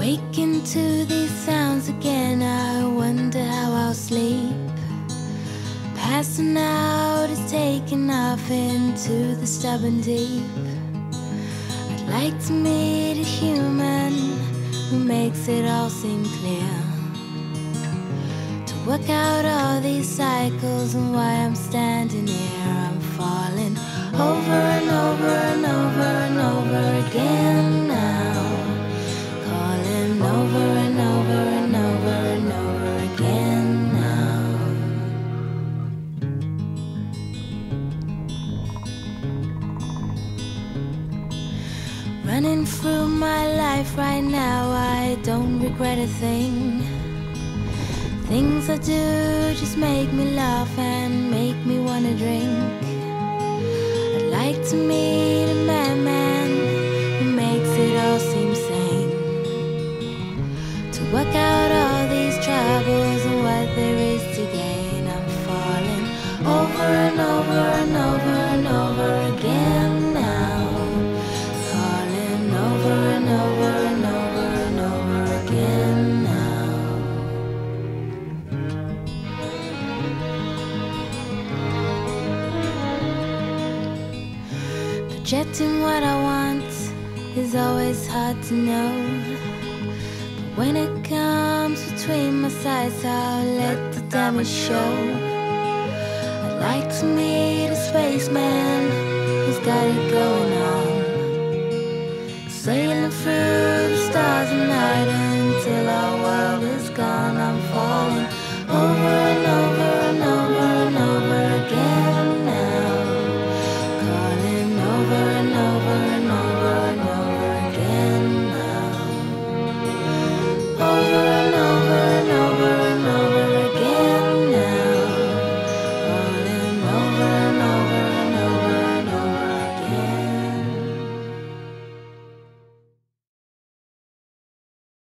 Waking to these sounds again, I wonder how I'll sleep. Passing out is taking off into the stubborn deep. I'd like to meet a human who makes it all seem clear, to work out all these cycles and why I'm standing here. I'm falling over and over and over and over again now, calling over and over and over and over again now. Running through my life right now, I don't regret a thing. Things I do just make me laugh and make me wanna drink. I'd like to meet a madman who makes it all seem sane, to work out all these troubles and what there is to gain. I'm falling over and over and over and over again now, calling over and over and over and over again now. Projecting what I want is always hard to know, but when it comes between my sides, I'll let the damage show. I'd like to meet a spaceman who's got it going on, sailing through the stars at night until our world is gone. I'm